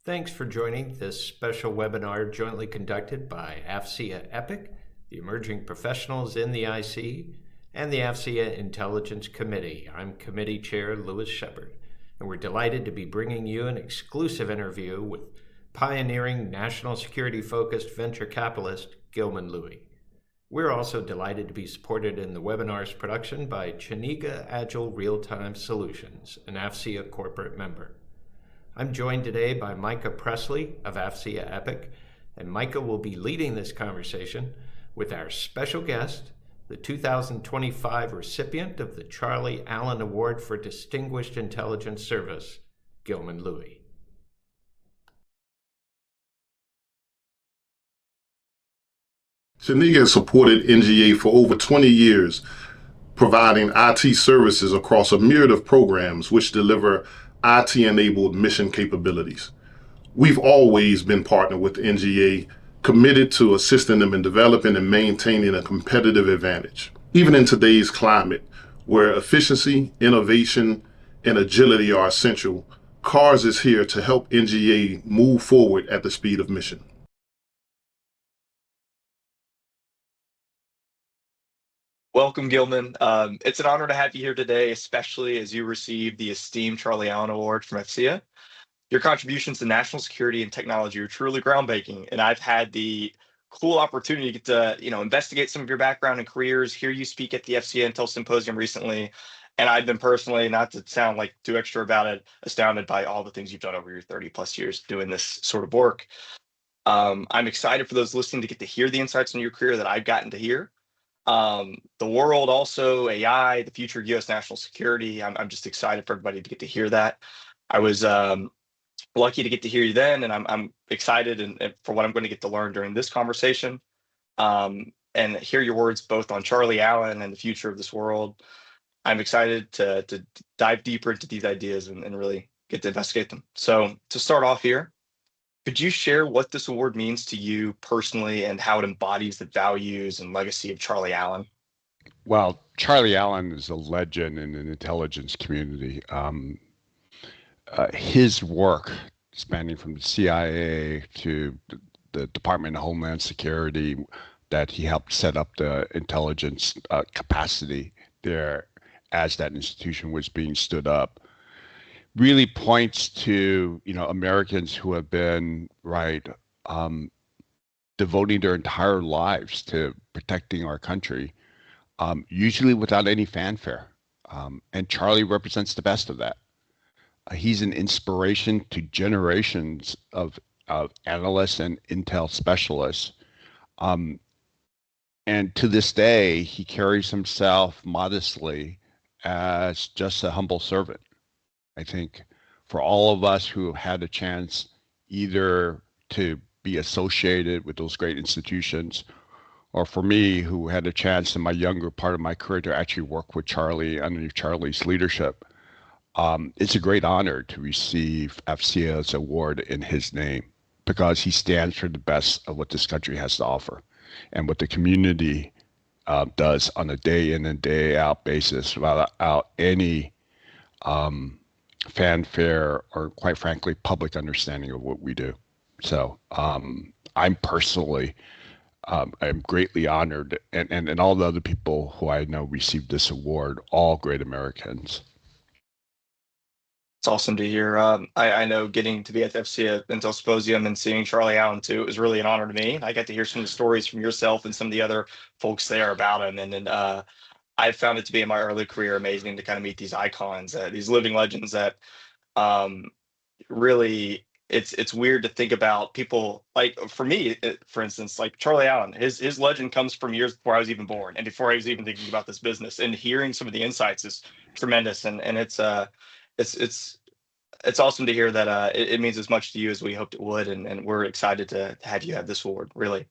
Thanks for joining this special webinar jointly conducted by AFCEA EPIC, the Emerging Professionals in the IC, and the AFCEA Intelligence Committee. I'm Committee Chair Louis Shepard, and we're delighted to be bringing you an exclusive interview with pioneering national security-focused venture capitalist Gilman Louie. We're also delighted to be supported in the webinar's production by Chiniga Agile Real-Time Solutions, an AFCEA corporate member. I'm joined today by Micah Presley of AFCEA EPIC, and Micah will be leading this conversation with our special guest, the 2025 recipient of the Charlie Allen Award for Distinguished Intelligence Service, Gilman Louie. Chiniga has supported NGA for over 20 years, providing IT services across a myriad of programs which deliver IT-enabled mission capabilities. We've always been partnered with NGA, committed to assisting them in developing and maintaining a competitive advantage. Even in today's climate, where efficiency, innovation, and agility are essential, CARS is here to help NGA move forward at the speed of mission. Welcome, Gilman. It's an honor to have you here today, especially as you receive the esteemed Charlie Allen Award from AFCEA. Your contributions to national security and technology are truly groundbreaking, and I've had the cool opportunity to get to, investigate some of your background and careers, hear you speak at the AFCEA Intel Symposium recently, and I've been personally, not to sound like too extra about it, astounded by all the things you've done over your 30 plus years doing this sort of work. I'm excited for those listening to get to hear the insights in your career that I've gotten to hear. The world also, AI, the future of U.S. national security. I'm just excited for everybody to get to hear that. I was lucky to get to hear you then, and I'm excited and for what I'm going to get to learn during this conversation, and hear your words both on Charlie Allen and the future of this world. I'm excited to dive deeper into these ideas and really get to investigate them. So to start off here, could you share what this award means to you personally and how it embodies the values and legacy of Charlie Allen? Well, Charlie Allen is a legend in the intelligence community. His work, spanning from the CIA to the Department of Homeland Security, that he helped set up the intelligence capacity there as that institution was being stood up, really points to Americans who have been devoting their entire lives to protecting our country, usually without any fanfare. And Charlie represents the best of that. He's an inspiration to generations of analysts and intel specialists. And to this day, he carries himself modestly as just a humble servant. I think for all of us who have had a chance either to be associated with those great institutions, or for me who had a chance in my younger part of my career to actually work with Charlie under Charlie's leadership, it's a great honor to receive AFCEA's award in his name, because he stands for the best of what this country has to offer and what the community does on a day in and day out basis without any fanfare or, quite frankly, public understanding of what we do. So I'm personally, I'm greatly honored, and all the other people who I know received this award, all great Americans. It's awesome to hear. I know getting to be at the AFCEA Intel Symposium and seeing Charlie Allen too, it was really an honor to me. I got to hear some of the stories from yourself and some of the other folks there about him, and I found it to be in my early career amazing to kind of meet these icons, these living legends that really, it's weird to think about people like, for me, for instance, like Charlie Allen, his legend comes from years before I was even born and before I was even thinking about this business, and hearing some of the insights is tremendous. And it's awesome to hear that it means as much to you as we hoped it would, and we're excited to have you have this award, really.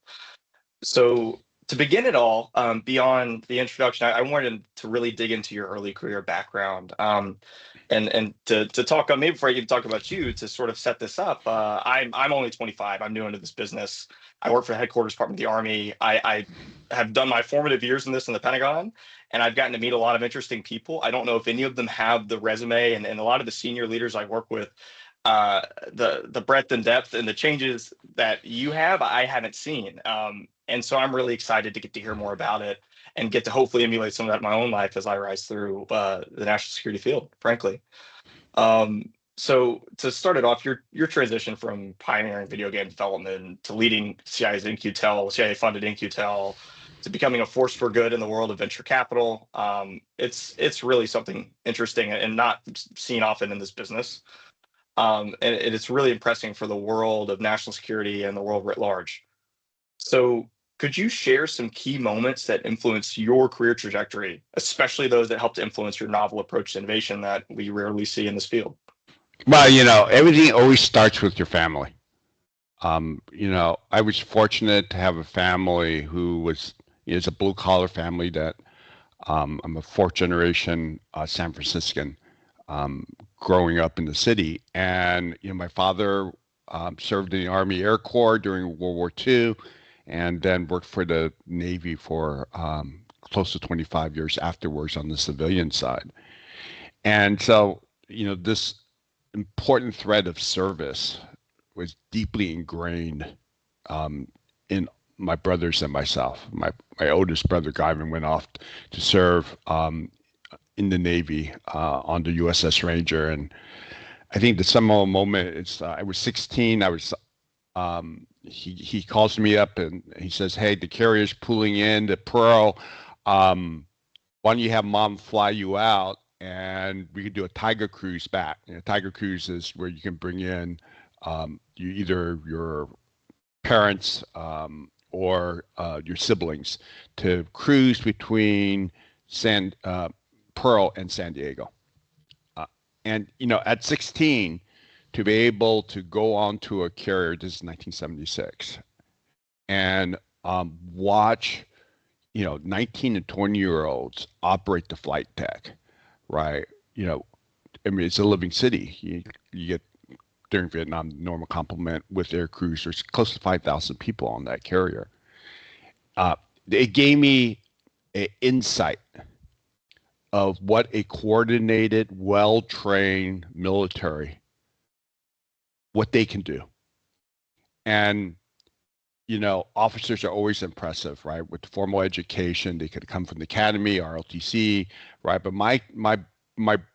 So to begin it all, beyond the introduction, I wanted to really dig into your early career background, and to talk on, maybe before I even talk about you, to sort of set this up. I'm only 25. I'm new into this business. I work for the headquarters department of the Army. I have done my formative years in this in the Pentagon, and I've gotten to meet a lot of interesting people. I don't know if any of them have the resume, and a lot of the senior leaders I work with the breadth and depth and the changes that you have, I haven't seen. And so I'm really excited to get to hear more about it and get to hopefully emulate some of that in my own life as I rise through the national security field, frankly. So to start it off, your transition from pioneering video game development to leading CIA's InQtel, CIA-funded InQtel, to becoming a force for good in the world of venture capital, it's really something interesting and not seen often in this business. And it's really impressive for the world of national security and the world writ large. So could you share some key moments that influenced your career trajectory, especially those that helped influence your novel approach to innovation that we rarely see in this field? Well, everything always starts with your family. I was fortunate to have a family who is a blue collar family that I'm a fourth generation San Franciscan, growing up in the city. And, my father served in the Army Air Corps during World War II and then worked for the Navy for close to 25 years afterwards on the civilian side. And so, this important thread of service was deeply ingrained in my brothers and myself. My oldest brother, Gilman, went off to serve in the Navy on the USS Ranger. And I think the seminal moment is I was 16. He calls me up and he says, "Hey, the carrier's pulling in to Pearl. Why don't you have mom fly you out and we could do a Tiger cruise back?" Tiger cruise is where you can bring in either your parents or your siblings to cruise between Pearl and San Diego. And at 16, to be able to go onto a carrier, this is 1976, and watch 19 and 20-year-olds operate the flight deck, right? It's a living city. You get, during Vietnam, the normal complement with air crews, there's close to 5,000 people on that carrier. It gave me an insight of what a coordinated, well-trained military, what they can do. And, officers are always impressive, right? With formal education, they could come from the academy, RLTC, right? But my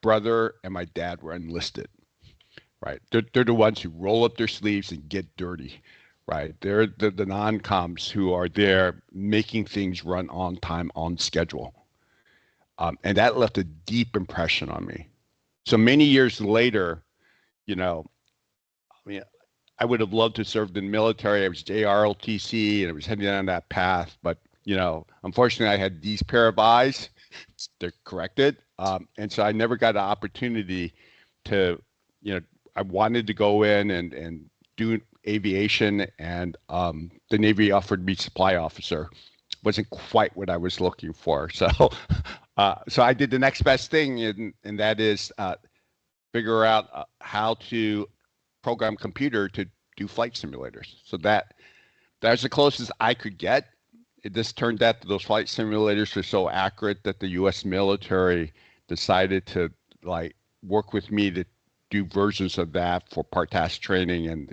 brother and my dad were enlisted, right? They're the ones who roll up their sleeves and get dirty, right? They're the non-coms who are there making things run on time, on schedule. And that left a deep impression on me. So many years later, I would have loved to serve in the military. I was JRLTC and I was heading down that path. But, unfortunately, I had these pair of eyes. They're corrected. And so I never got an opportunity to, I wanted to go in and do aviation, and the Navy offered me supply officer. Wasn't quite what I was looking for. So so I did the next best thing, and that is figure out how to program computer to do flight simulators. So that's the closest I could get. It just turned out that those flight simulators were so accurate that the U.S. military decided to work with me to do versions of that for part task training. And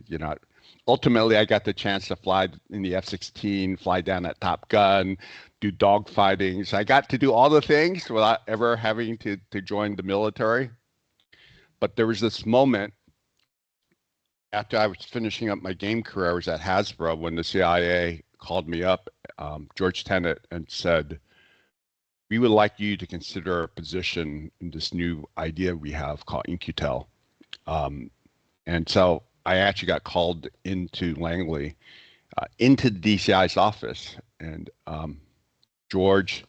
ultimately I got the chance to fly in the F-16, fly down at Top Gun, do dogfighting. So I got to do all the things without ever having to join the military. But there was this moment after I was finishing up my game career. I was at Hasbro when the CIA called me up, George Tenet, and said, "We would like you to consider a position in this new idea we have called InQtel." And so I actually got called into Langley, into the DCI's office. And George,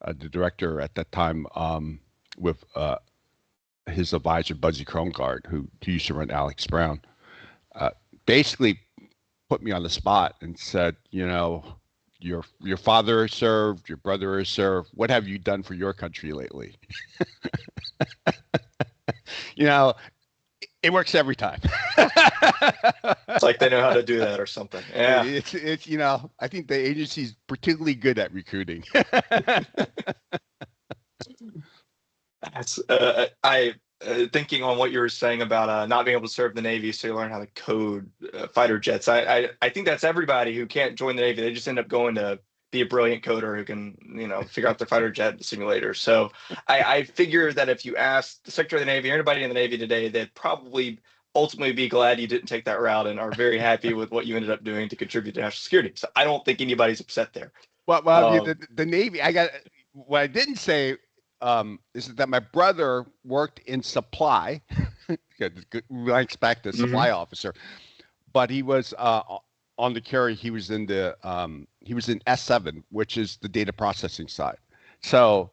the director at that time, with his advisor, Buzzy Krongard, who used to run Alex Brown, basically put me on the spot and said, your father has served, your brother has served. What have you done for your country lately? It works every time. It's like they know how to do that or something. Yeah. It's I think the agency's particularly good at recruiting. That's thinking on what you were saying about not being able to serve the Navy, so you learn how to code fighter jets. I think that's everybody who can't join the Navy. They just end up going to be a brilliant coder who can, figure out their fighter jet simulator. So I figure that if you ask the Secretary of the Navy or anybody in the Navy today, they'd probably ultimately be glad you didn't take that route and are very happy with what you ended up doing to contribute to national security. So I don't think anybody's upset there. Well, the Navy. What I didn't say is that my brother worked in supply, ranks back to supply officer, but he was on the carrier. He was in S7, which is the data processing side. So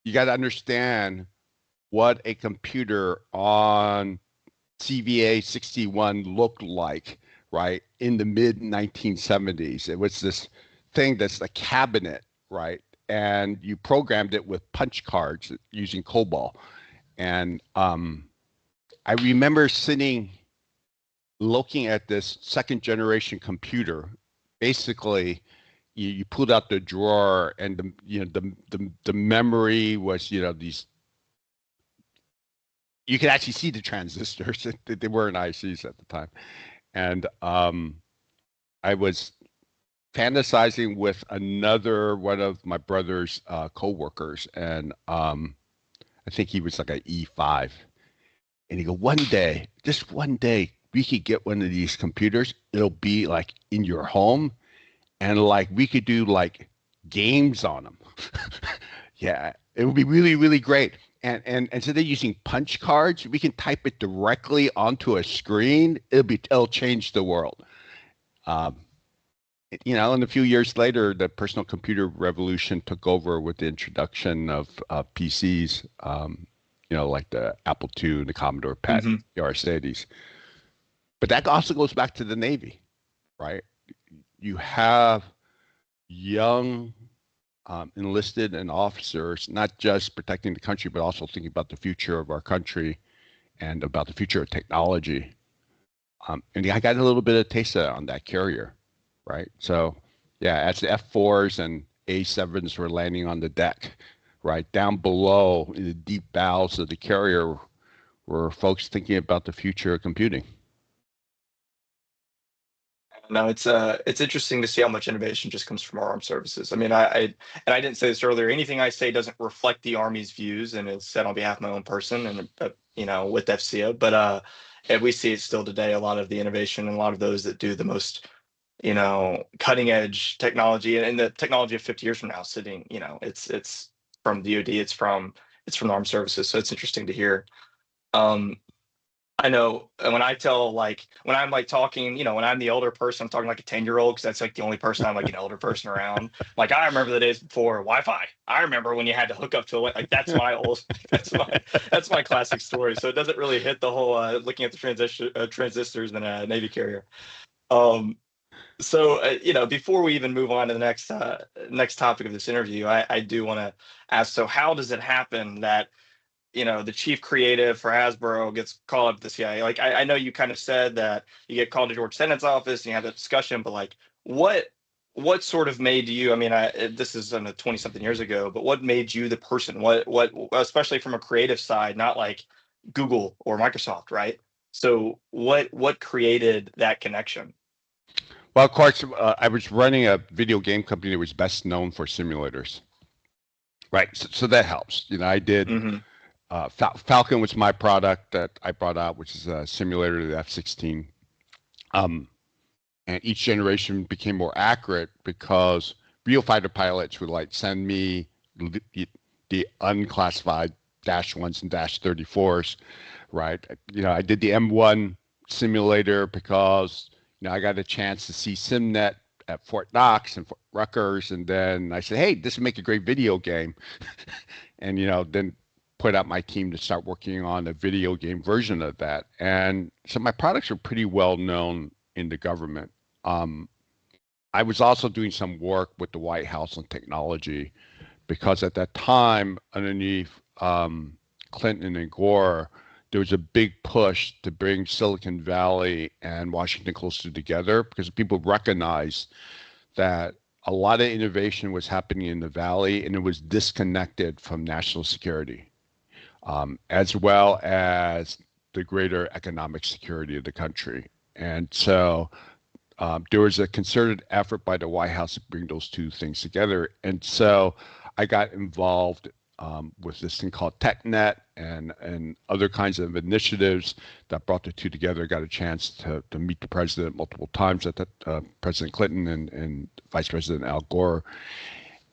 you got to understand what a computer on CVA 61 looked like, right, in the mid 1970s. It was this thing that's a cabinet, right? And you programmed it with punch cards using COBOL. And I remember looking at this second generation computer. Basically, you pulled out the drawer, and the memory was these. You could actually see the transistors. They weren't ICs at the time, and I was fantasizing with another one of my brother's co-workers, and I think he was like an E5, and he go, just one day we could get one of these computers. It'll be like in your home, and like we could do like games on them. Yeah, it would be really, really great. And instead of using punch cards, we can type it directly onto a screen. It'll change the world. And a few years later, the personal computer revolution took over with the introduction of PCs, like the Apple II, the Commodore PET, the RS-80s. But that also goes back to the Navy, right? You have young enlisted and officers, not just protecting the country, but also thinking about the future of our country and about the future of technology. And I got a little bit of taste of that on that carrier, right? So, yeah, as the F4s and A7s were landing on the deck, right, down below in the deep bowels of the carrier were folks thinking about the future of computing. No, it's interesting to see how much innovation just comes from our armed services. I mean, I didn't say this earlier. Anything I say doesn't reflect the Army's views, and it's said on behalf of my own person and with FCA. But and we see it still today. A lot of the innovation and a lot of those that do the most, cutting edge technology and the technology of 50 years from now, sitting, it's from DoD, it's from the armed services. So it's interesting to hear. I know when I tell when I'm talking, when I'm the elder person, I'm talking like a 10-year-old because that's like the only person I'm like an elder person around. Like I remember the days before Wi-Fi. I remember when you had to hook up to that's my that's my classic story. So it doesn't really hit the whole looking at the transistors in a Navy carrier. So before we even move on to the next topic of this interview, I do want to ask. So how does it happen that the chief creative for Hasbro gets called up to the CIA? I know you kind of said that you get called to George Tenet's office and you have that discussion, but what sort of made you? I mean, this is 20-something years ago, but what made you the person? What especially from a creative side, not like Google or Microsoft, right? So what created that connection? Well, of course, I was running a video game company that was best known for simulators, right? So that helps. I did. Falcon was my product that I brought out, which is a simulator to the F-16. And each generation became more accurate because real fighter pilots would send me the unclassified -1s and -34s, right? I did the M1 simulator because I got a chance to see SimNet at Fort Knox and Fort Rutgers, and then I said, hey, this would make a great video game. And then put out my team to start working on a video game version of that. And so my products are pretty well known in the government. I was also doing some work with the White House on technology because at that time, underneath Clinton and Gore, there was a big push to bring Silicon Valley and Washington closer together because people recognized that a lot of innovation was happening in the Valley and it was disconnected from national security. as well as the greater economic security of the country. And so there was a concerted effort by the White House to bring those two things together. And so I got involved with this thing called TechNet and other kinds of initiatives that brought the two together. Got a chance to meet the president multiple times, at that President Clinton and Vice President Al Gore.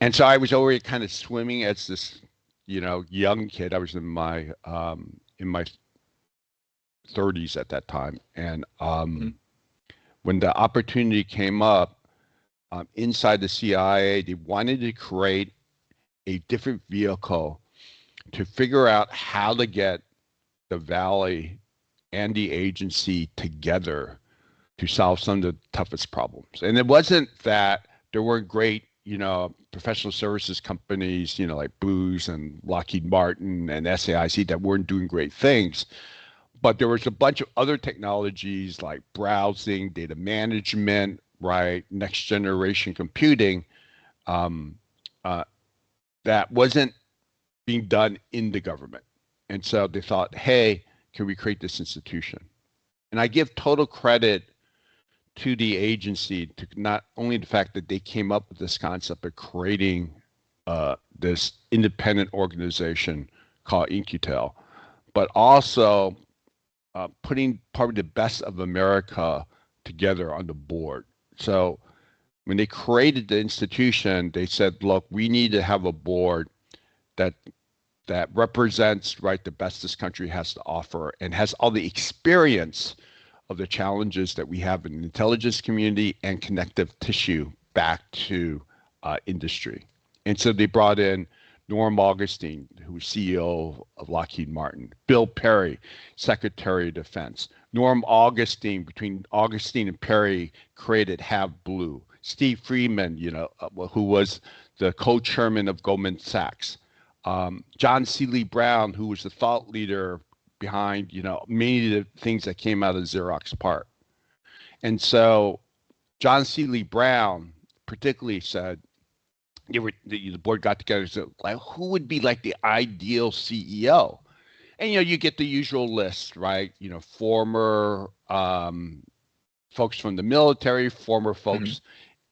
And so I was already kind of swimming as this, young kid. I was in my 30s at that time, and when the opportunity came up inside the CIA, they wanted to create a different vehicle to figure out how to get the Valley and the agency together to solve some of the toughest problems. And it wasn't that there weren't great, professional services companies, like Booz and Lockheed Martin and SAIC that weren't doing great things. But there was a bunch of other technologies like browsing, data management, right, next generation computing, that wasn't being done in the government. And so they thought, hey, can we create this institution? And I give total credit to the agency to not only the fact that they came up with this concept of creating this independent organization called In-Q-Tel, but also putting probably the best of America together on the board. So when they created the institution, they said, look, we need to have a board that represents, right, the best this country has to offer and has all the experience of the challenges that we have in the intelligence community and connective tissue back to industry. And so they brought in Norm Augustine, who was CEO of Lockheed Martin, Bill Perry, Secretary of Defense. Norm Augustine, between Augustine and Perry, created Have Blue. Steve Freeman, who was the co-chairman of Goldman Sachs. John Seeley Brown, who was the thought leader behind, many of the things that came out of Xerox PARC. And so John Seeley Brown particularly said, the board got together and said, like, who would be like the ideal CEO? And, you get the usual list, right? Former folks from the military, former folks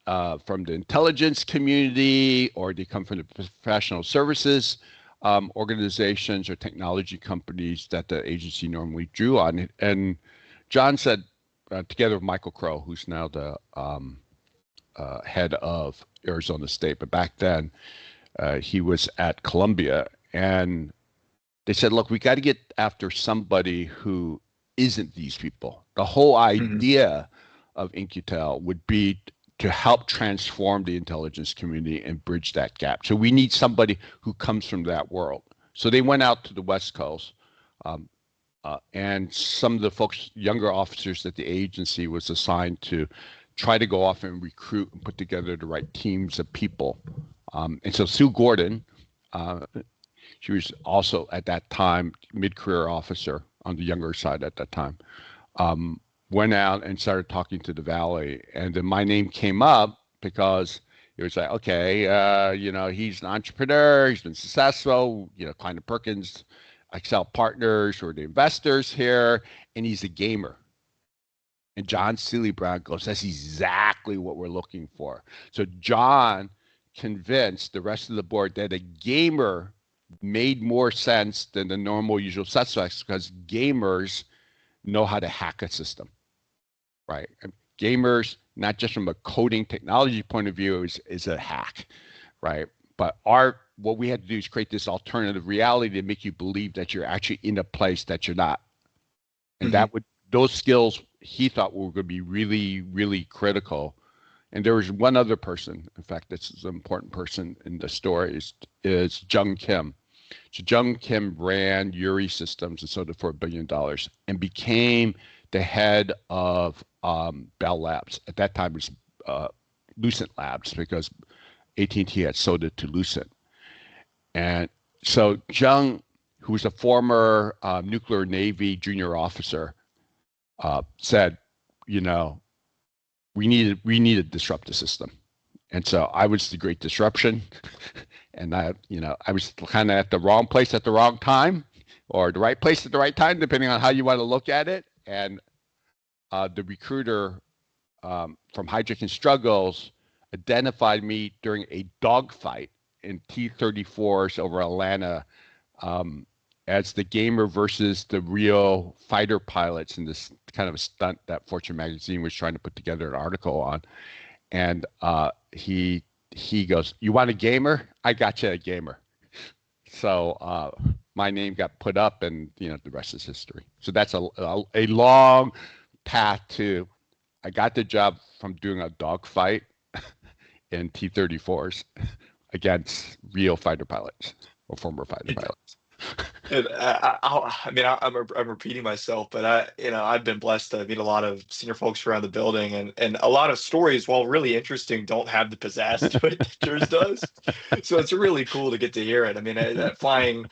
from the intelligence community, or they come from the professional services organizations or technology companies that the agency normally drew on. And John said, together with Michael Crow, who's now the head of Arizona State, but back then he was at Columbia, and they said, look, we got to get after somebody who isn't these people. The whole idea of In-Q-Tel would be to help transform the intelligence community and bridge that gap. So we need somebody who comes from that world. So they went out to the West Coast, and some of the folks, younger officers that the agency was assigned to, try to go off and recruit and put together the right teams of people. And so Sue Gordon, she was also at that time mid-career officer on the younger side at that time, went out and started talking to the Valley. And then my name came up because it was like, okay, he's an entrepreneur, he's been successful, Klein & Perkins, Excel Partners, who are the investors here, and he's a gamer. And John Seeley Brown goes, that's exactly what we're looking for. So John convinced the rest of the board that a gamer made more sense than the normal usual suspects, because gamers know how to hack a system, right? And gamers, not just from a coding technology point of view, is a hack, right? But what we had to do is create this alternative reality to make you believe that you're actually in a place that you're not. And those skills he thought were going to be really, really critical. And there was one other person, in fact, this is an important person in the story, is Jung Kim. So Jung Kim ran Uri Systems and sold it for $1 billion and became the head of Bell Labs. At that time, it was Lucent Labs, because AT&T had sold it to Lucent. And so Jung, who was a former nuclear Navy junior officer, said, we need to disrupt the system. And so I was the great disruption. And I was kind of at the wrong place at the wrong time. or the right place at the right time, depending on how you want to look at it. And the recruiter from Hydrick and Struggles identified me during a dogfight in T-34s over Atlanta as the gamer versus the real fighter pilots in this kind of a stunt that Fortune magazine was trying to put together an article on. And he goes, "You want a gamer? I got you a gamer." So my name got put up, and the rest is history. So that's a long path to. I got the job from doing a dogfight in T-34s against real fighter pilots or former fighter pilots. And I'm repeating myself, but I've been blessed to meet a lot of senior folks around the building, and a lot of stories, while really interesting, don't have the pizzazz to it that yours does. So it's really cool to get to hear it. I mean, flying,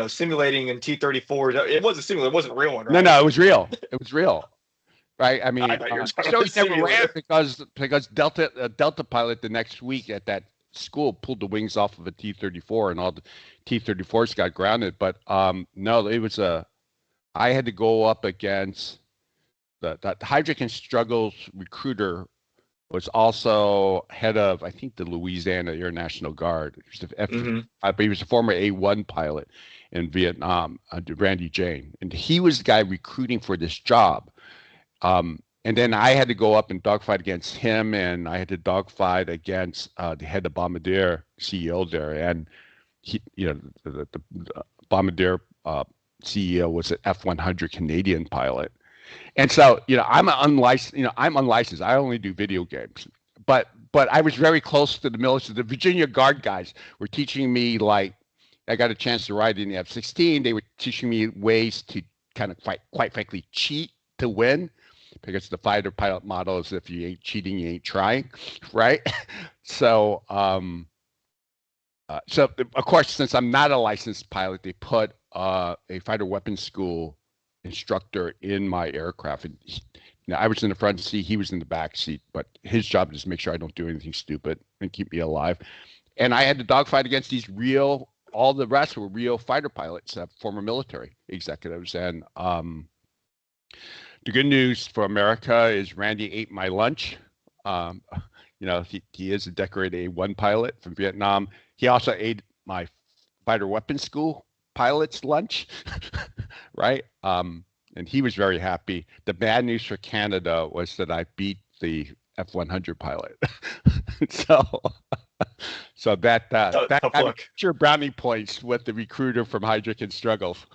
simulating in T-34, it was a simulator, it wasn't a real one, right? No, it was real. It was real. Right. I mean, so he never ran because Delta pilot the next week at that school pulled the wings off of a T-34, and all the T-34s got grounded. But no, it was I had to go up against the Hydrick and Struggles recruiter was also head of, I think, the Louisiana Air National Guard. But he was a former A-1 pilot in Vietnam, Randy Jane, and he was the guy recruiting for this job. And then I had to go up and dogfight against him, and I had to dogfight against the head of Bombardier CEO there, and he, the Bombardier CEO was an F-100 Canadian pilot, and so I'm unlicensed. I'm unlicensed. I only do video games, but I was very close to the military. The Virginia Guard guys were teaching me, like, I got a chance to ride in the F-16. They were teaching me ways to kind of quite frankly cheat to win. Because the fighter pilot model is, if you ain't cheating, you ain't trying, right? So, so of course, since I'm not a licensed pilot, they put a fighter weapons school instructor in my aircraft. And I was in the front seat, he was in the back seat, but his job is to make sure I don't do anything stupid and keep me alive. And I had to dogfight against these all the rest were real fighter pilots, former military executives, and the good news for America is Randy ate my lunch. He is a decorated A-1 pilot from Vietnam. He also ate my fighter weapons school pilot's lunch, right? And he was very happy. The bad news for Canada was that I beat the F-100 pilot. so that got your brownie points with the recruiter from Hydrick and Struggles.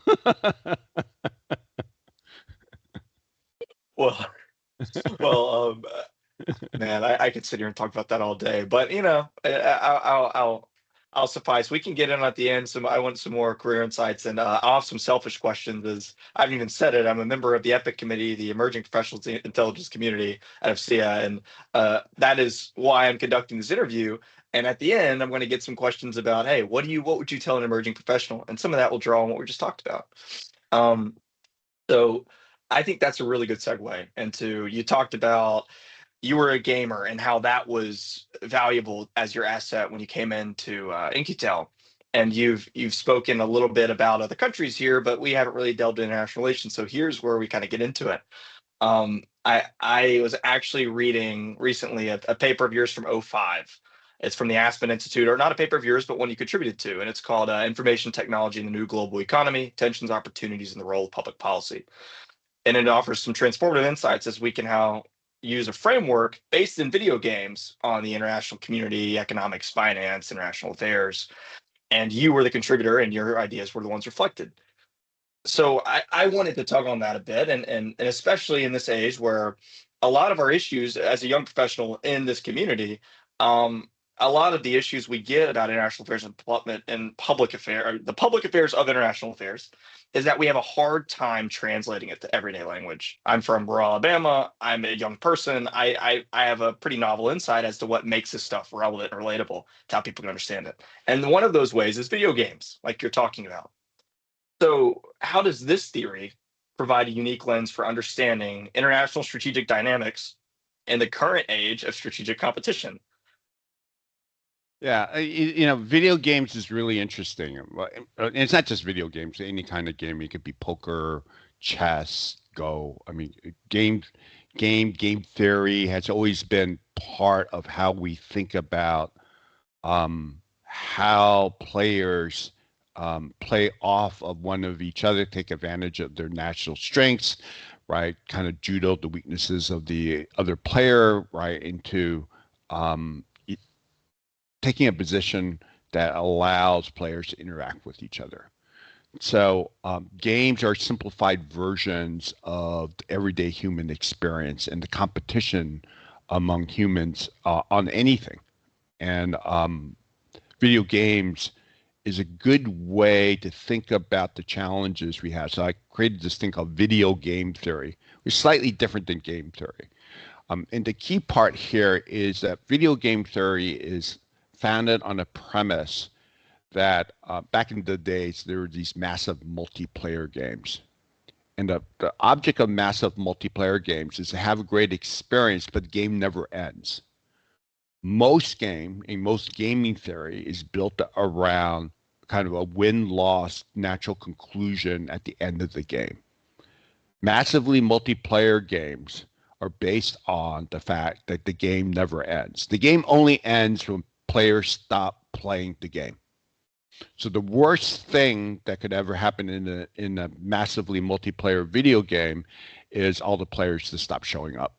Man, I could sit here and talk about that all day, but I'll suffice. We can get in at the end. I want some more career insights, and I'll have some selfish questions. As I haven't even said it, I'm a member of the EPIC committee, the Emerging Professionals Intelligence Community at FCA, and that is why I'm conducting this interview. And at the end, I'm going to get some questions about, hey, what would you tell an emerging professional? And some of that will draw on what we just talked about. So I think that's a really good segue into, you talked about you were a gamer and how that was valuable as your asset when you came into In-Q-Tel. And you've spoken a little bit about other countries here, but we haven't really delved into international relations. So here's where we kind of get into it. I was actually reading recently a paper of yours from 2005. It's from the Aspen Institute, or not a paper of yours, but one you contributed to. And it's called Information Technology in the New Global Economy, Tensions, Opportunities, and the Role of Public Policy. And it offers some transformative insights as we can use a framework based in video games on the international community, economics, finance, international affairs. And you were the contributor, and your ideas were the ones reflected. So I wanted to tug on that a bit, and especially in this age where a lot of our issues as a young professional in this community, a lot of the issues we get about international affairs and public affairs, the public affairs of international affairs, is that we have a hard time translating it to everyday language. I'm from rural Alabama. I'm a young person. I have a pretty novel insight as to what makes this stuff relevant and relatable to how people can understand it. And one of those ways is video games, like you're talking about. So how does this theory provide a unique lens for understanding international strategic dynamics in the current age of strategic competition? Yeah, video games is really interesting. And it's not just video games, any kind of game. It could be poker, chess, Go. I mean, game theory has always been part of how we think about how players play off of one of each other, take advantage of their natural strengths, right? Kind of judo the weaknesses of the other player, right? Into um, taking a position that allows players to interact with each other. So games are simplified versions of the everyday human experience and the competition among humans on anything. And video games is a good way to think about the challenges we have. So I created this thing called video game theory, which is slightly different than game theory. And the key part here is that video game theory is founded on a premise that back in the days, there were these massive multiplayer games. And the object of massive multiplayer games is to have a great experience, but the game never ends. Most gaming theory is built around kind of a win-loss natural conclusion at the end of the game. Massively multiplayer games are based on the fact that the game never ends. The game only ends when players stop playing the game. So the worst thing that could ever happen in a massively multiplayer video game is all the players to stop showing up.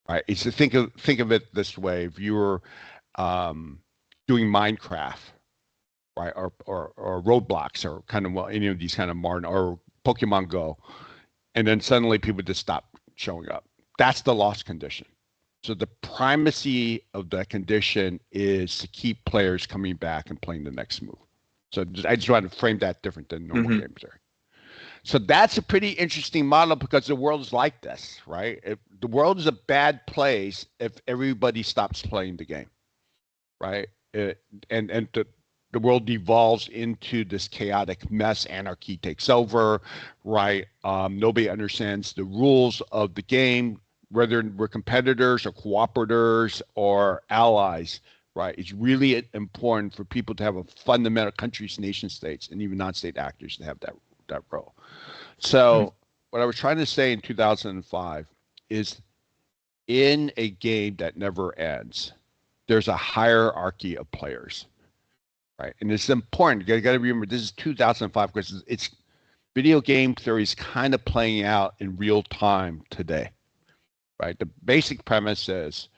Right? It's to think of it this way: if you were doing Minecraft, right, or Roblox, or kind of any of these kind of modern, or Pokemon Go, and then suddenly people just stop showing up. That's the loss condition. So the primacy of that condition is to keep players coming back and playing the next move. So I just want to frame that different than normal game theory. So that's a pretty interesting model because the world is like this, right? The world is a bad place if everybody stops playing the game, right? And the world devolves into this chaotic mess. Anarchy takes over, right? Nobody understands the rules of the game, whether we're competitors or cooperators or allies, right? It's really important for people to have a fundamental countries, nation states, and even non-state actors to have that role. So what I was trying to say in 2005 is, in a game that never ends, there's a hierarchy of players, right? And it's important. You got to remember, this is 2005 because it's video game theory is kind of playing out in real time today, right? The basic premise is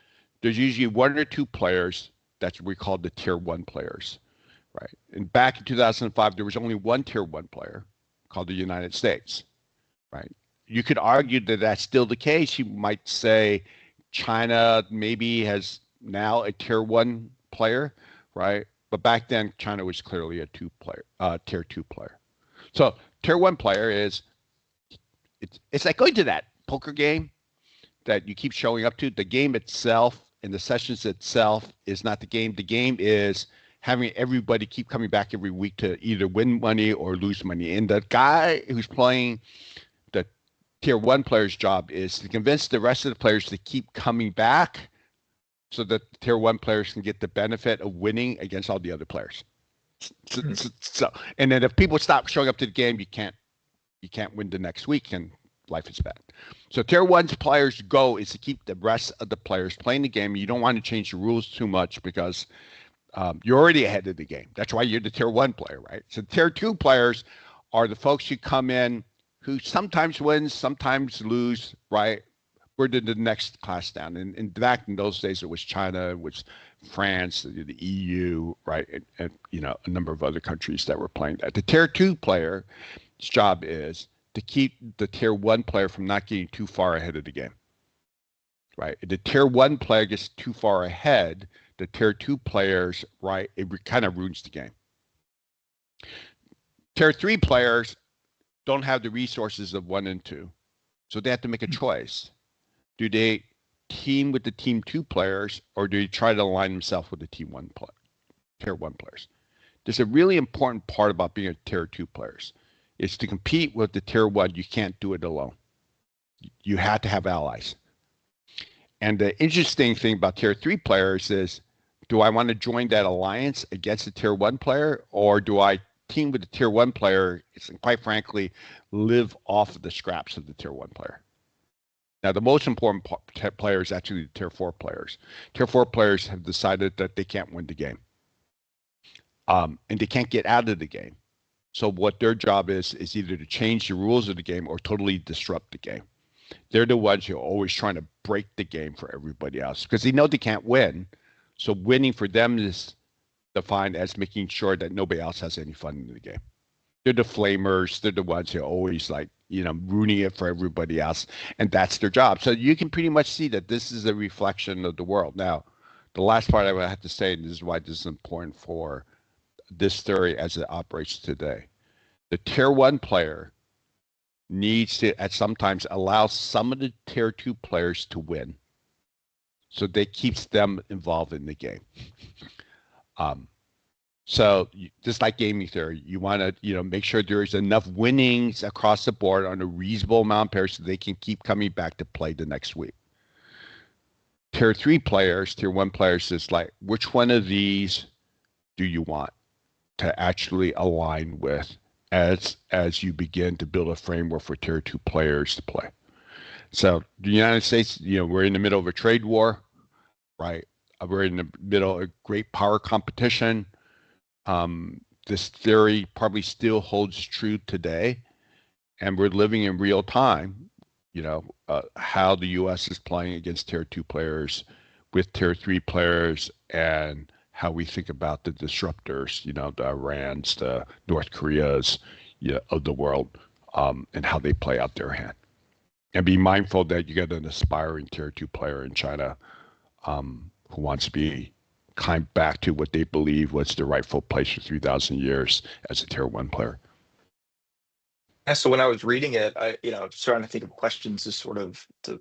there's usually one or two players that we call the tier one players, right? And back in 2005, there was only one tier one player called the United States, right? You could argue that that's still the case. You might say China maybe has now a tier one player, right? But back then, China was clearly a tier two player. So tier one player is, it's like going to that poker game that you keep showing up to. The game itself and the sessions itself is not the game. The game is having everybody keep coming back every week to either win money or lose money. And the guy who's playing the tier one player's job is to convince the rest of the players to keep coming back so that the tier one players can get the benefit of winning against all the other players. So and then if people stop showing up to the game, you can't win the next week, and life is bad. So tier one's players' goal is to keep the rest of the players playing the game. You don't want to change the rules too much because you're already ahead of the game. That's why you're the tier one player, right? So tier two players are the folks who come in who sometimes win, sometimes lose, right? We're the next class down. And back in those days, it was China, it was France, the EU, right? And a number of other countries that were playing that. The tier two player's job is to keep the tier one player from not getting too far ahead of the game, right? If the tier one player gets too far ahead, the tier two players, right, it kind of ruins the game. Tier three players don't have the resources of 1 and 2, so they have to make a choice. Do they team with the team 2 players, or do they try to align themselves with the tier 1 players? There's a really important part about being a tier 2 players. It's to compete with the tier 1. You can't do it alone. You have to have allies. And the interesting thing about tier 3 players is Do I want to join that alliance against a tier 1 player, or do I team with the tier 1 player and quite frankly live off of the scraps of the tier 1 player? Now, the most important player is actually the tier 4 players. Tier 4 players have decided that they can't win the game, and they can't get out of the game. So what their job is either to change the rules of the game or totally disrupt the game. They're the ones who are always trying to break the game for everybody else because they know they can't win. So winning for them is defined as making sure that nobody else has any fun in the game. They're the flamers. They're the ones who are always ruining it for everybody else. And that's their job. So you can pretty much see that this is a reflection of the world. Now, the last part I would have to say, and this is why this is important for this theory as it operates today. The tier 1 player needs to at sometimes allow some of the tier 2 players to win. So that keeps them involved in the game. So just like gaming theory, you want to make sure there is enough winnings across the board on a reasonable amount of pairs so they can keep coming back to play the next week. Tier 3 players, tier 1 players is like, which one of these do you want to actually align with as you begin to build a framework for tier 2 players to play? So the United States, we're in the middle of a trade war, right? We're in the middle of a great power competition. This theory probably still holds true today, and we're living in real time, how the U.S. is playing against tier 2 players with tier 3 players and how we think about the disruptors, the Irans, the North Koreas of the world, and how they play out their hand. And be mindful that you get an aspiring tier 2 player in China who wants to be kind back to what they believe was the rightful place for 3,000 years as a tier 1 player. And so when I was reading it, I was trying to think of questions to sort of to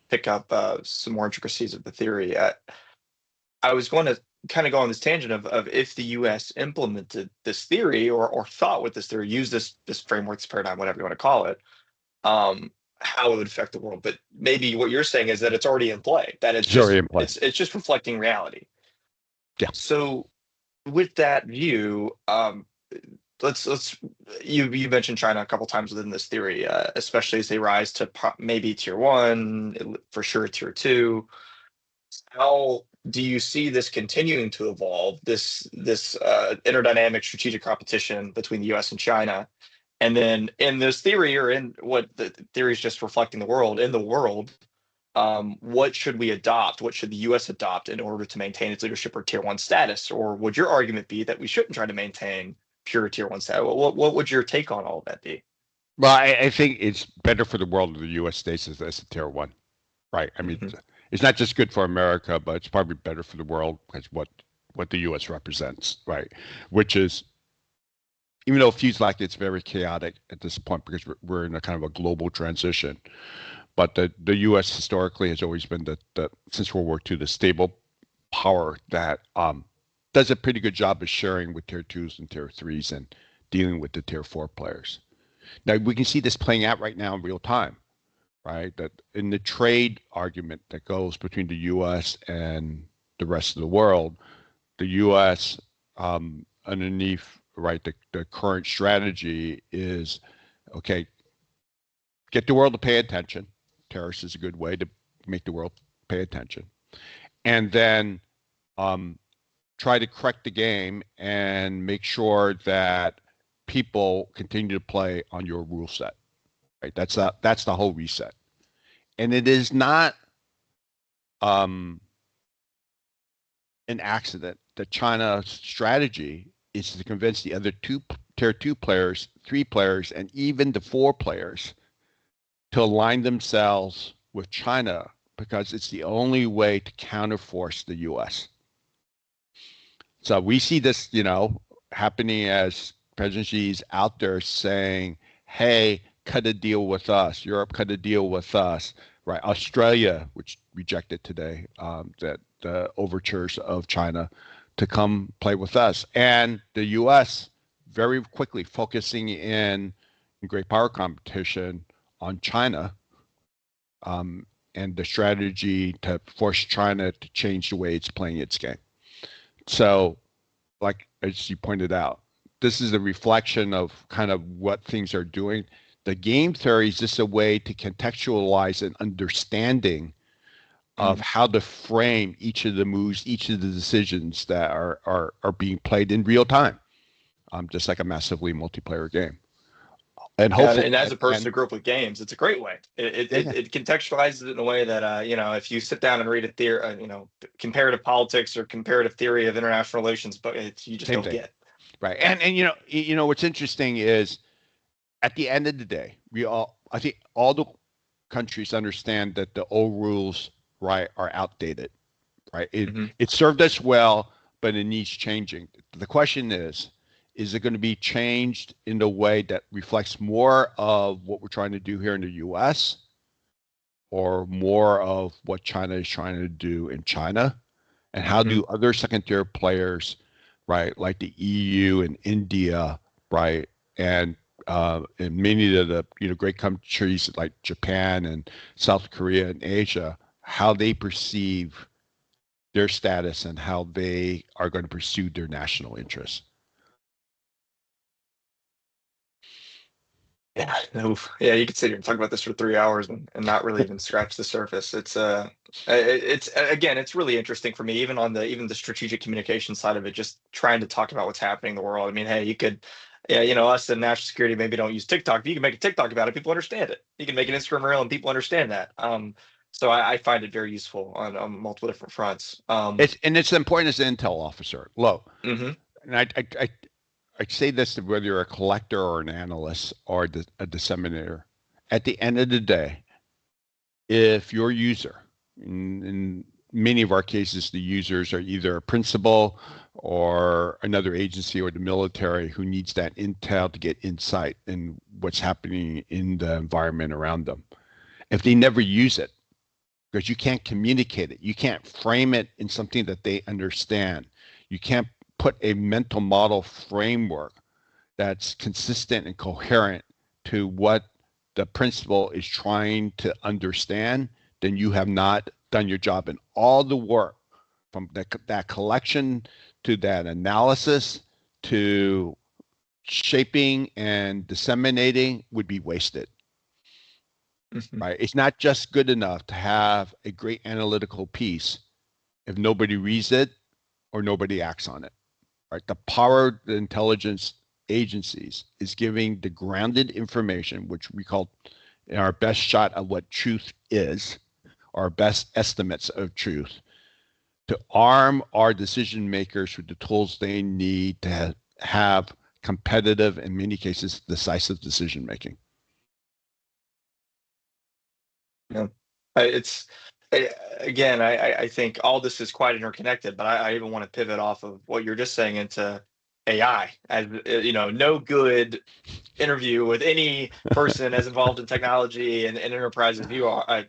pick up some more intricacies of the theory. I was going to kind of go on this tangent of if the U.S. implemented this theory or thought with this theory, use this framework, this paradigm, whatever you want to call it, how it would affect the world. But maybe what you're saying is that it's already in play, that it's just reflecting reality. Yeah. So with that view, let's you mentioned China a couple times within this theory, especially as they rise to maybe tier 1, for sure tier 2. How do you see this continuing to evolve, this interdynamic strategic competition between the U.S. and China? And then in this theory, or in what the theory is just reflecting the world, what should we adopt? What should the U.S. adopt in order to maintain its leadership or tier 1 status? Or would your argument be that we shouldn't try to maintain pure tier 1 status? What would your take on all of that be? Well, I think it's better for the world if the U.S. stays as a tier 1, right? I mean, It's not just good for America, but it's probably better for the world because what the U.S. represents, right? Which is, even though it feels like it's very chaotic at this point because we're in a kind of a global transition, but the U.S. historically has always been the since World War II, the stable power that does a pretty good job of sharing with tier 2s and tier 3s and dealing with the tier 4 players. Now, we can see this playing out right now in real time, right? That in the trade argument that goes between the U.S. and the rest of the world, the U.S. Underneath, right, the current strategy is, okay, get the world to pay attention. Tariffs is a good way to make the world pay attention. And then try to correct the game and make sure that people continue to play on your rule set. Right? That's the whole reset. And it is not an accident that China's strategy is to convince the other tier 2 players, 3 players, and even the 4 players to align themselves with China because it's the only way to counterforce the U.S. So we see this, happening as President Xi's out there saying, hey, cut a deal with us. Europe, cut a deal with us. Right? Australia, which rejected today that the overtures of China to come play with us. And the U.S. very quickly focusing in great power competition on China and the strategy to force China to change the way it's playing its game. So, like as you pointed out, this is a reflection of kind of what things are doing. The game theory is just a way to contextualize an understanding of how to frame each of the moves, each of the decisions that are being played in real time, just like a massively multiplayer game. And Yeah, hopefully, and as a person and who grew up with games, it's a great way. yeah, It contextualizes it in a way that if you sit down and read a theory, comparative politics or comparative theory of international relations, but you just same don't thing, get. right? And what's interesting is at the end of the day, I think all the countries understand that the old rules, right, are outdated, right? Hmm. It served us well, but it needs changing. The question is it going to be changed in a way that reflects more of what we're trying to do here in the US or more of what China is trying to do in China? And how Hmm. do other second tier players, right, like the EU and India, right, and many of the great countries like Japan and South Korea and Asia, how they perceive their status and how they are going to pursue their national interests. Yeah, oof. Yeah, you could sit here and talk about this for 3 hours and not really even scratch the surface. It's again, it's really interesting for me, even on the strategic communication side of it, just trying to talk about what's happening in the world. I mean, hey, you could, yeah, us in national security maybe don't use TikTok, but you can make a TikTok about it, people understand it. You can make an Instagram reel and people understand that. So I find it very useful on multiple different fronts. It's important as an intel officer, low. Mhm. And I say this to whether you're a collector or an analyst or a disseminator. At the end of the day, if your user, in many of our cases, the users are either a principal or another agency or the military who needs that intel to get insight in what's happening in the environment around them. If they never use it, because you can't communicate it, you can't frame it in something that they understand, you can't put a mental model framework that's consistent and coherent to what the principal is trying to understand, then you have not done your job. And all the work from that collection to that analysis to shaping and disseminating would be wasted, Mhm. right? It's not just good enough to have a great analytical piece if nobody reads it or nobody acts on it. Right? The power of the intelligence agencies is giving the grounded information, which we call our best shot of what truth is, our best estimates of truth, to arm our decision makers with the tools they need to have competitive, in many cases, decisive decision making. Yeah. It's again, I think all this is quite interconnected, but I even want to pivot off of what you're just saying into AI. As no good interview with any person as involved in technology and enterprise as you are,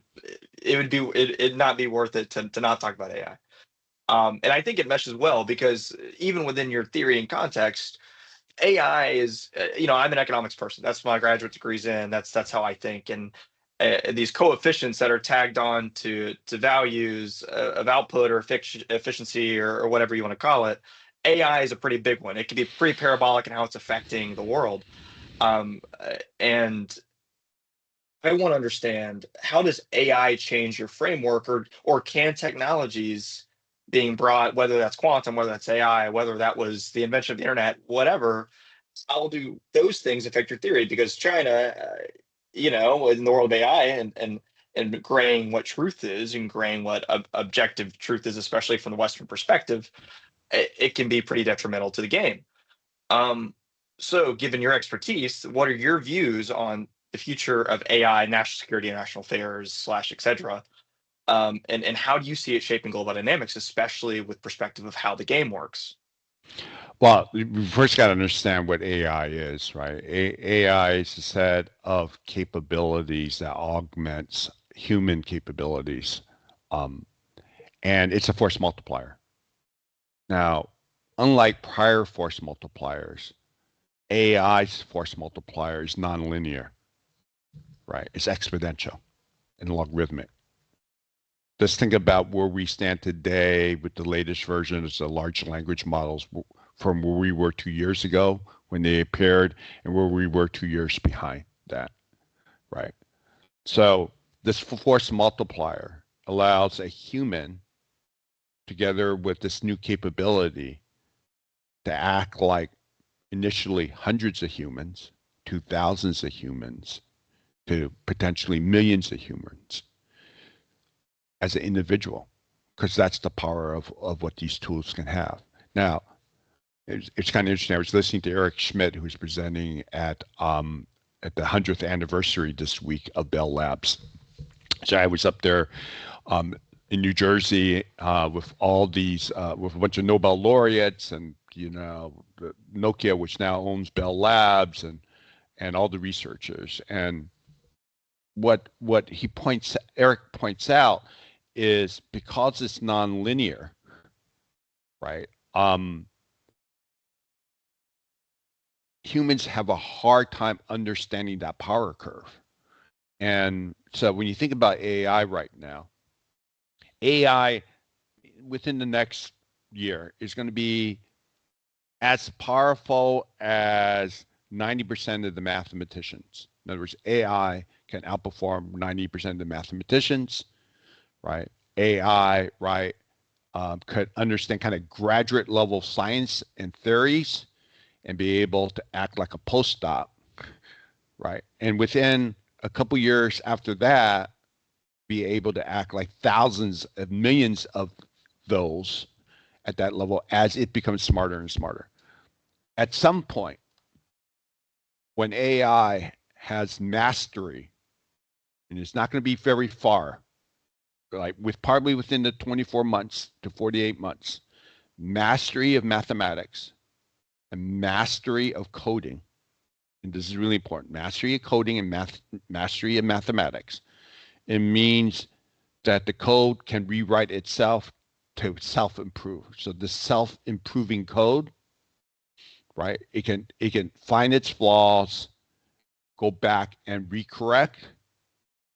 it'd not be worth it to not talk about AI. And I think it meshes well because even within your theory and context, AI is, I'm an economics person. That's my graduate degree's in. That's how I think. And these coefficients that are tagged on to values of output or efficiency or whatever you want to call it, AI is a pretty big one. It can be pretty parabolic in how it's affecting the world. And I want to understand, how does AI change your framework, or can technologies being brought, whether that's quantum, whether that's AI, whether that was the invention of the internet, whatever, how do those things affect your theory? Because China, in the world of AI and graying what truth is and graying what objective truth is, especially from the Western perspective, it can be pretty detrimental to the game. Um, so, given your expertise, what are your views on the future of AI, national security, and national affairs, slash, et cetera? And how do you see it shaping global dynamics, especially with perspective of how the game works? Well, we first got to understand what AI is, right? AI is a set of capabilities that augments human capabilities, um, and it's a force multiplier. Now, unlike prior force multipliers, AI's force multiplier is nonlinear, right? It's exponential and logarithmic. Just think about where we stand today with the latest versions of large language models from where we were 2 years ago when they appeared and where we were 2 years behind that, right? So this force multiplier allows a human together with this new capability to act like initially hundreds of humans to thousands of humans to potentially millions of humans as an individual, because that's the power of what these tools can have. Now, it's kind of interesting. I was listening to Eric Schmidt, who's presenting at the 100th anniversary this week of Bell Labs. So I was up there in New Jersey with all these, with a bunch of Nobel laureates and, Nokia, which now owns Bell Labs, and all the researchers. And what Eric points out is because it's nonlinear, right? Humans have a hard time understanding that power curve. And so when you think about AI right now, AI within the next year is going to be as powerful as 90% of the mathematicians. In other words, AI can outperform 90% of the mathematicians, right? AI, right, could understand kind of graduate level science and theories and be able to act like a postdoc, right? And within a couple years after that, be able to act like thousands of millions of those at that level as it becomes smarter and smarter. At some point, when AI has mastery, and it's not going to be very far, like probably within the 24 months to 48 months, mastery of mathematics and mastery of coding, and this is really important, mastery of coding and mastery of mathematics. It means that the code can rewrite itself to self-improve. So the self-improving code, right? It can find its flaws, go back and recorrect.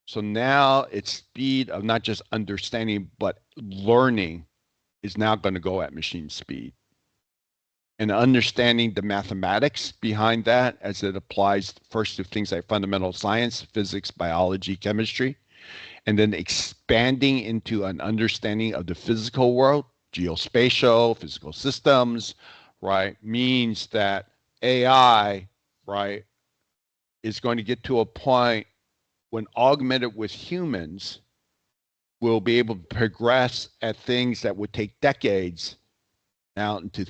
So now its speed of not just understanding, but learning is now going to go at machine speed. And understanding the mathematics behind that as it applies first to things like fundamental science, physics, biology, chemistry, and then expanding into an understanding of the physical world, geospatial, physical systems, right, means that AI, right, is going to get to a point when augmented with humans will be able to progress at things that would take decades now into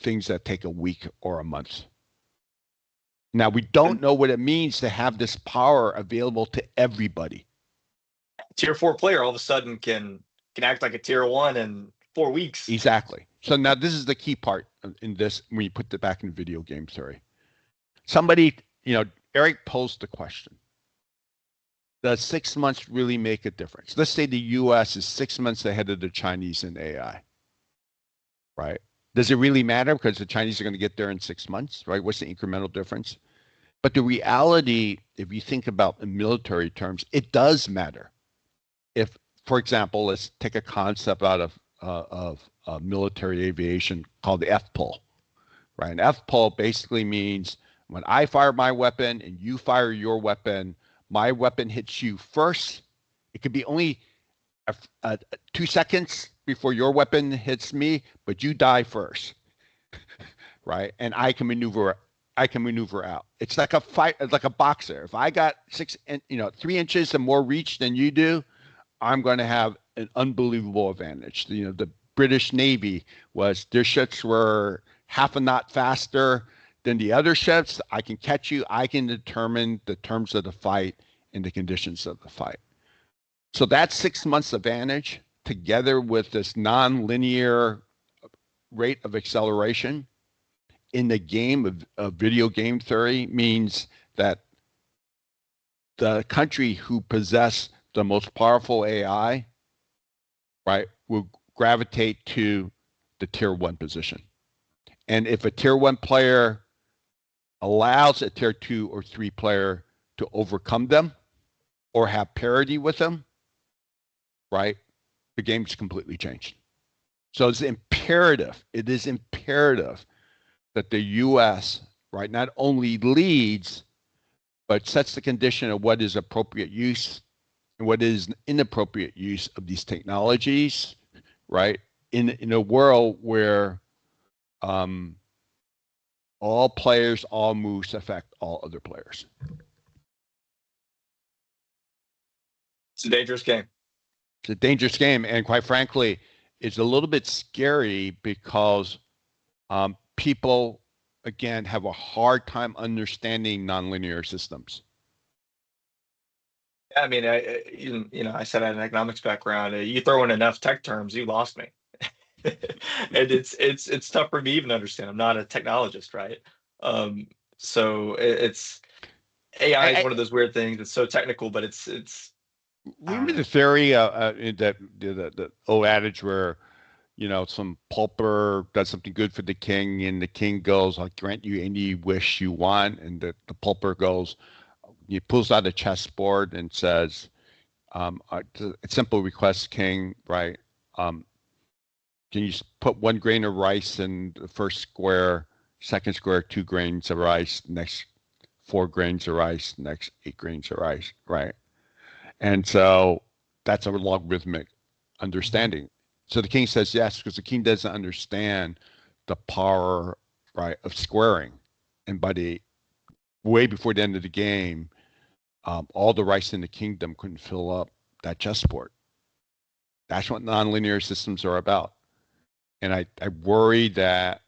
things that take a week or a month. Now, we don't know what it means to have this power available to everybody. Tier 4 player all of a sudden can act like a tier 1 in 4 weeks. Exactly. So now this is the key part in this when you put it back in video game theory. Somebody, Eric posed the question. Does 6 months really make a difference? Let's say the US is 6 months ahead of the Chinese in AI, right? Does it really matter because the Chinese are going to get there in 6 months, right? What's the incremental difference? But the reality, if you think about in military terms, it does matter. If, for example, let's take a concept out of military aviation called the FPUL, right? And FPUL basically means when I fire my weapon and you fire your weapon, my weapon hits you first. It could be only 2 seconds before your weapon hits me, but you die first, right? And I can maneuver out. It's like a fight, it's like a boxer. If I got 3 inches and more reach than you do, I'm going to have an unbelievable advantage. The British Navy their ships were half a knot faster than the other ships. I can catch you. I can determine the terms of the fight and the conditions of the fight. So that 6 months advantage together with this non-linear rate of acceleration in the game of video game theory means that the country who possess the most powerful AI, right, will gravitate to the tier 1 position. And if a tier 1 player allows a tier 2 or 3 player to overcome them or have parity with them, right, the game's completely changed. So it's imperative. It is imperative that the U.S. right not only leads, but sets the condition of what is appropriate use and what is inappropriate use of these technologies, right? In a world where all players, all moves affect all other players. It's a dangerous game. It's a dangerous game, and quite frankly, it's a little bit scary because people, again, have a hard time understanding nonlinear systems. I mean, I said I had an economics background. You throw in enough tech terms, you lost me. And it's tough for me even to understand. I'm not a technologist, right? So it's AI is one of those weird things. It's so technical, but it's remember the theory that the old adage where some pauper does something good for the king, and the king goes, "I'll grant you any wish you want," and the pauper goes, he pulls out a chessboard and says, "A simple request, king, right? Can you put 1 grain of rice in the first square, second square 2 grains of rice, next 4 grains of rice, next 8 grains of rice, right?" And so that's a logarithmic understanding. So the king says yes, because the king doesn't understand the power, right, of squaring. And way before the end of the game, all the rice in the kingdom couldn't fill up that chessboard. That's what nonlinear systems are about. And I worry that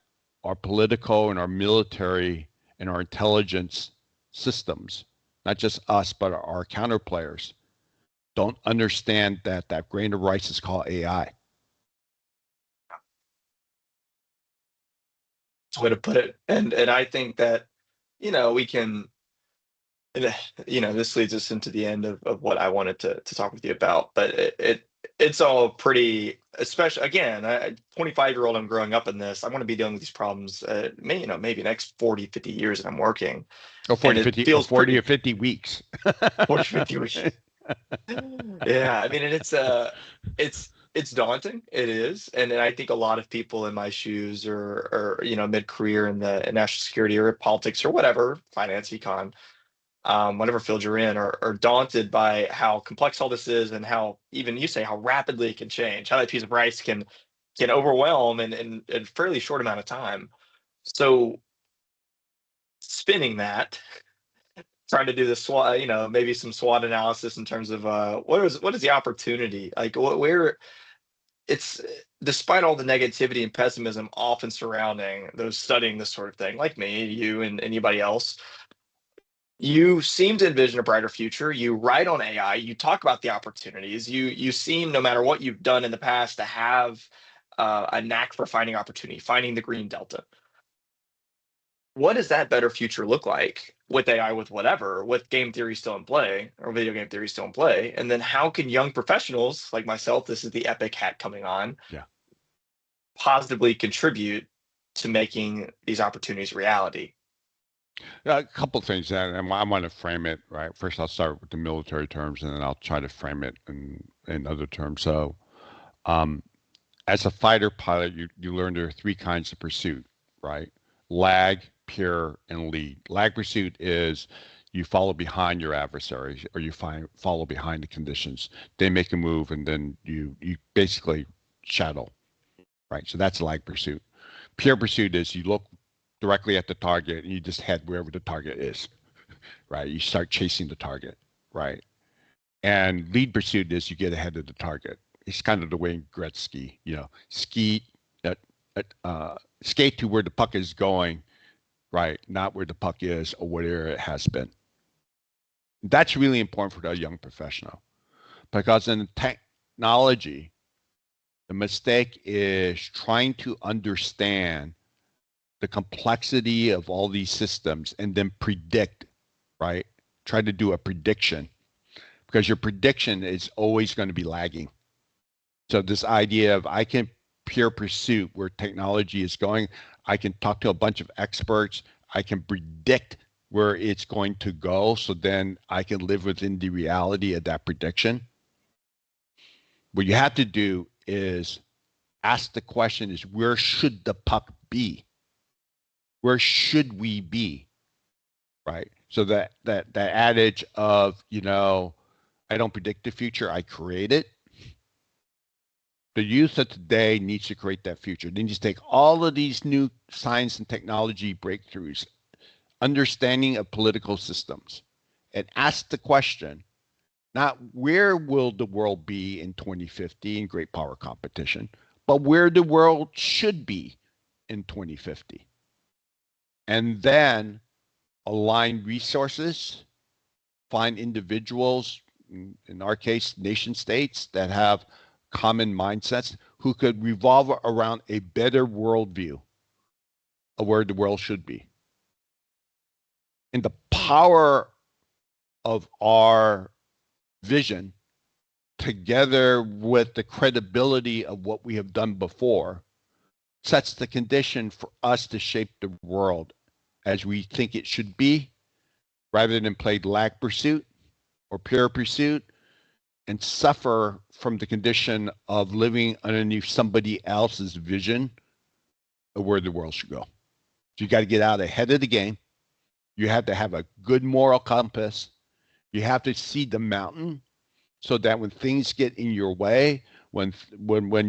our political and our military and our intelligence systems, not just us, but our counter players, don't understand that grain of rice is called AI. That's a way to put it. And I think that, we can, this leads us into the end of what I wanted to talk with you about. But it's all pretty, especially again, 25-year-old, I'm growing up in this. I want to be dealing with these problems, maybe next 40, 50 years that I'm working. Oh, 40, 50, feels 40 or 50 weeks. 40, 50 weeks. Yeah, I mean, and it's daunting. It is, and I think a lot of people in my shoes, or mid-career in national security or politics or whatever, finance, econ, whatever field you're in, are daunted by how complex all this is, and how, even you say, how rapidly it can change, how that piece of rice can overwhelm in a fairly short amount of time. So spinning that, trying to do the SWOT, maybe some SWOT analysis in terms of what is the opportunity, like where it's, despite all the negativity and pessimism often surrounding those studying this sort of thing, like me, you, and anybody else. You seem to envision a brighter future. You write on AI. You talk about the opportunities. You seem, no matter what you've done in the past, to have a knack for finding opportunity, finding the green delta. What does that better future look like with AI, with whatever, with game theory still in play, or video game theory still in play? And then how can young professionals like myself, this is the epic hat coming on, positively contribute to making these opportunities reality? A couple of things, and I want to frame it right. First, I'll start with the military terms, and then I'll try to frame it in other terms. So, as a fighter pilot, you learn there are 3 kinds of pursuit, right? Lag, peer, and lead. Lag pursuit is you follow behind your adversary, or you follow behind the conditions. They make a move, and then you basically shadow, right? So that's lag pursuit. Peer pursuit is you look directly at the target and you just head wherever the target is, right? You start chasing the target, right? And lead pursuit is you get ahead of the target. It's kind of the way in Gretzky, skate to where the puck is going, right? Not where the puck is or where it has been. That's really important for the young professional, because in technology, the mistake is trying to understand the complexity of all these systems and then predict, right? Try to do a prediction, because your prediction is always going to be lagging. So this idea of I can peer pursuit where technology is going, I can talk to a bunch of experts, I can predict where it's going to go, so then I can live within the reality of that prediction. What you have to do is ask the question is, where should the puck be? Where should we be? Right? So that adage of, I don't predict the future, I create it. The youth of today needs to create that future. They need to take all of these new science and technology breakthroughs, understanding of political systems, and ask the question, not where will the world be in 2050 in great power competition, but where the world should be in 2050. And then align resources, find individuals, in our case, nation states that have common mindsets who could revolve around a better worldview of where the world should be. And the power of our vision, together with the credibility of what we have done before, sets the condition for us to shape the world as we think it should be, rather than play lag pursuit or pure pursuit and suffer from the condition of living underneath somebody else's vision of where the world should go. So you got to get out ahead of the game. You have to have a good moral compass. You have to see the mountain so that when things get in your way, when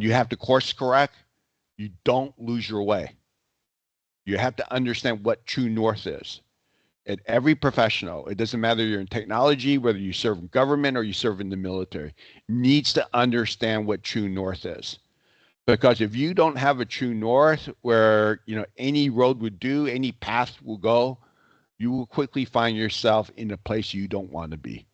you have to course correct, you don't lose your way. You have to understand what true north is. And every professional, it doesn't matter you're in technology, whether you serve in government or you serve in the military, needs to understand what true north is. Because if you don't have a true north where any road would do, any path will go, you will quickly find yourself in a place you don't want to be.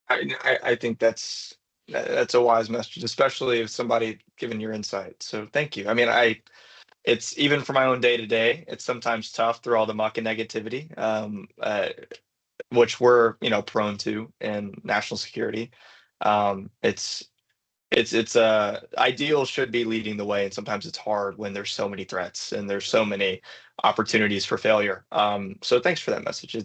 I think that's a wise message, especially if somebody given your insight. So thank you. I mean, it's even for my own day to day, it's sometimes tough through all the muck and negativity, which we're prone to in national security. It's ideal should be leading the way, and sometimes it's hard when there's so many threats and there's so many opportunities for failure. So thanks for that message.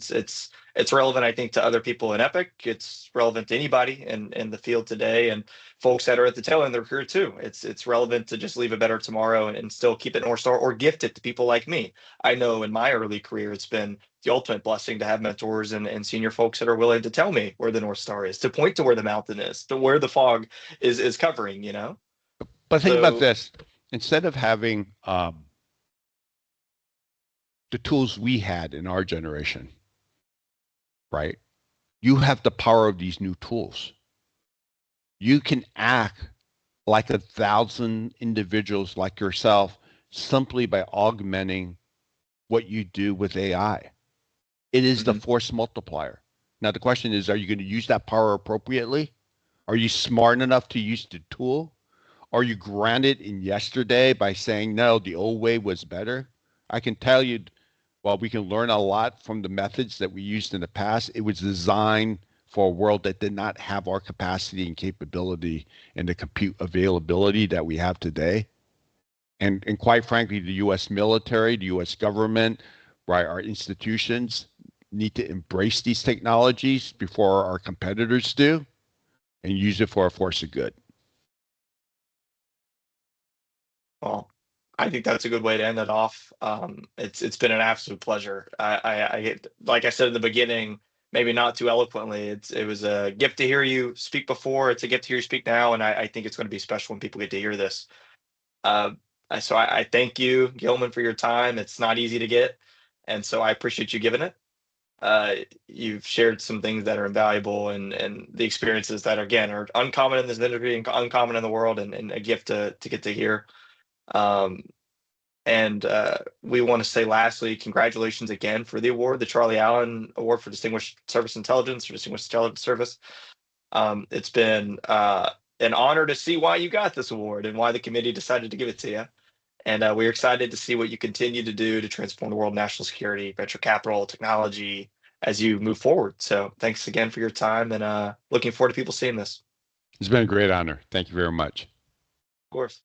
It's relevant, I think, to other people in Epic. It's relevant to anybody in the field today, and folks that are at the tail end of their career too. It's relevant to just leave a better tomorrow and still keep it North Star, or gift it to people like me. I know in my early career, it's been the ultimate blessing to have mentors and senior folks that are willing to tell me where the North Star is, to point to where the mountain is, to where the fog is covering, But think about So this. Instead of having the tools we had in our generation, right? You have the power of these new tools. You can act like 1,000 individuals like yourself simply by augmenting what you do with AI. It is the force multiplier. Now, the question is, are you going to use that power appropriately? Are you smart enough to use the tool? Are you grounded in yesterday by saying, no, the old way was better? I can tell you, while we can learn a lot from the methods that we used in the past, it was designed for a world that did not have our capacity and capability and the compute availability that we have today. And quite frankly, the U.S. military, the U.S. government, right, our institutions need to embrace these technologies before our competitors do and use it for a force of good. Well, I think that's a good way to end it off. It's been an absolute pleasure. I like I said in the beginning, maybe not too eloquently. It was a gift to hear you speak before. It's a gift to hear you speak now, and I think it's going to be special when people get to hear this. Uh, so I thank you, Gilman, for your time. It's not easy to get, and so I appreciate you giving it. You've shared some things that are invaluable, and the experiences that again are uncommon in this industry and uncommon in the world, and a gift to get to hear. Um, and we want to say lastly, congratulations again for the award, the Charlie Allen Award for Distinguished Service Intelligence or Distinguished Intelligence Service. It's been an honor to see why you got this award and why the committee decided to give it to you. And we're excited to see what you continue to do to transform the world of national security, venture capital, technology as you move forward. So thanks again for your time, and looking forward to people seeing this. It's been a great honor. Thank you very much. Of course.